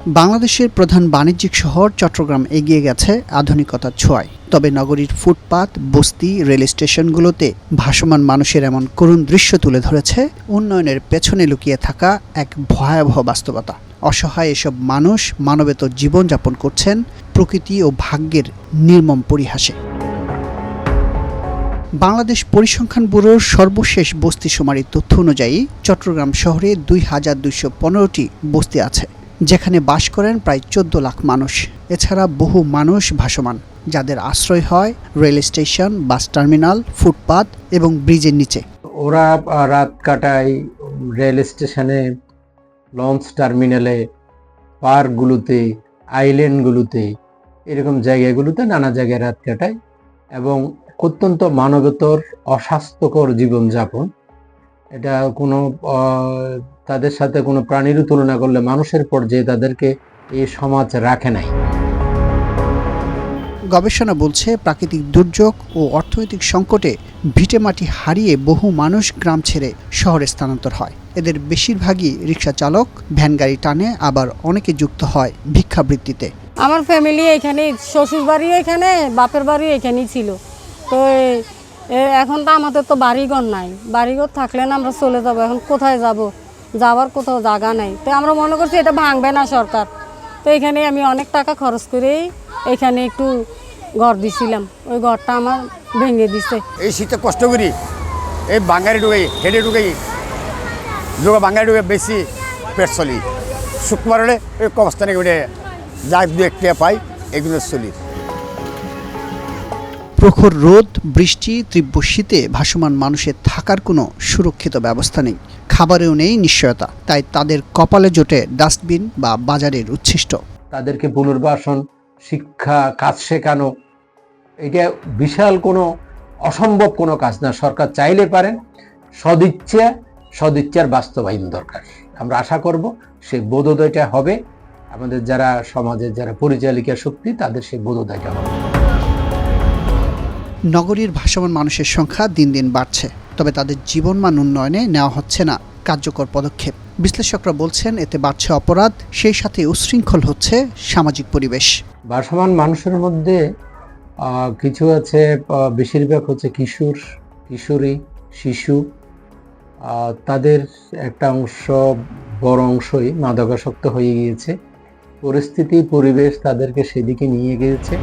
বাংলাদেশের প্রধান বাণিজ্যিক শহর চট্টগ্রাম এগিয়ে গেছে আধুনিকতার ছোঁয়ায়। তবে নগরীর ফুটপাত, বস্তি, রেল স্টেশনগুলোতে ভাসমান মানুষের এমন করুণ দৃশ্য তুলে ধরেছে উন্নয়নের পেছনে লুকিয়ে থাকা এক ভয়াবহ বাস্তবতা। অসহায় এসব মানুষ মানবেতর জীবনযাপন করছেন প্রকৃতি ও ভাগ্যের নির্মম পরিহাসে। বাংলাদেশ পরিসংখ্যান ব্যুরোর সর্বশেষ বস্তি শুমারির তথ্য অনুযায়ী চট্টগ্রাম শহরে ২,২১৫টি বস্তি আছে, যেখানে বাস করেন প্রায় ১৪ লাখ মানুষ। এছাড়া বহু মানুষ ভাসমান, যাদের আশ্রয় হয় রেল স্টেশন, বাস টার্মিনাল, ফুটপাত এবং ব্রিজের নিচে। ওরা রাত কাটায় রেল স্টেশনে, লঞ্চ টার্মিনালে, পার্কগুলোতে, আইল্যান্ডগুলোতে, এরকম জায়গাগুলোতে নানা জায়গায় রাত কাটায় এবং অত্যন্ত মানবেতর অস্বাস্থ্যকর জীবনযাপন। এটা কোনো তাদের সাথে কোনো প্রাণীরও তুলনা করলে মানুষের পর্যায়ে তাদেরকে এই সমাজ রাখে নাই। গবেষণা বলছে, প্রাকৃতিক দুর্যোগ ও অর্থনৈতিক সংকটে ভিটেমাটি হারিয়ে বহু মানুষ গ্রাম ছেড়ে শহরে স্থানান্তর হয়। এদের বেশিরভাগই রিক্সা চালক, ভ্যান গাড়ি টানে, আবার অনেকে যুক্ত হয় ভিক্ষাবৃত্তিতে। আমার ফ্যামিলি এখানে, শ্বশুর বাড়িও এখানে, বাপের বাড়িও এখানেই ছিল। তো এখন তো আমাদের তো বাড়িঘর নাই, বাড়িঘর থাকলে না আমরা চলে যাবো। এখন কোথায় যাব, যাওয়ার কোথাও জায়গা নাই। তো আমরা মনে করছি এটা ভাঙবে না সরকার। তো এখানে আমি অনেক টাকা খরচ করেই এখানে একটু ঘর দিছিলাম, ওই ঘরটা আমার ভেঙে দিছে। এই শীতে কষ্ট করি, এই বাঙালি ঢুকাই, হেঁটে ঢুকাই, বাঙালি ঢুকে বেশি পেট চলি। শুক্রবার হলে ওই কবস্থানে উঠে যা দু একটা পাই, এগুলো চলি। প্রখর রোদ, বৃষ্টি, তীব্র শীতে ভাসমান মানুষের থাকার কোনো সুরক্ষিত ব্যবস্থা নেই, খাবারেও নেই নিশ্চয়তা। তাই তাদের কপালে জোটে ডাস্টবিন বা বাজারের উচ্ছিষ্ট। তাদেরকে পুনর্বাসন, শিক্ষা, কাজ শেখানো, এটা বিশাল কোনো অসম্ভব কোনো কাজ না। সরকার চাইলে পারেন, সদিচ্ছার বাস্তবায়ন দরকার। আমরা আশা করব সেই বোধোদয়টা হবে, আমাদের যারা সমাজের যারা পরিচালিকা শক্তি, তাদের সেই বোধোদয়টা হবে। নগরীর ভাসমান মানুষের সংখ্যা দিন দিন বাড়ছে, তবে তাদের জীবনমান উন্নয়নে নেওয়া হচ্ছে না কার্যকর পদক্ষেপ। বিশ্লেষকরা বলছেন, এতে বাড়ছে অপরাধ, সেই সাথে উচ্ছৃঙ্খল হচ্ছে সামাজিক পরিবেশ। ভাসমান মানুষের মধ্যে কিছু আছে, বেশিরভাগ হচ্ছে কিশোর, কিশোরী, শিশু। তাদের একটা অংশ, বড় অংশই মাদকাসক্ত হয়ে গিয়েছে। পরিস্থিতি, পরিবেশ তাদেরকে সেদিকে নিয়ে গিয়েছে।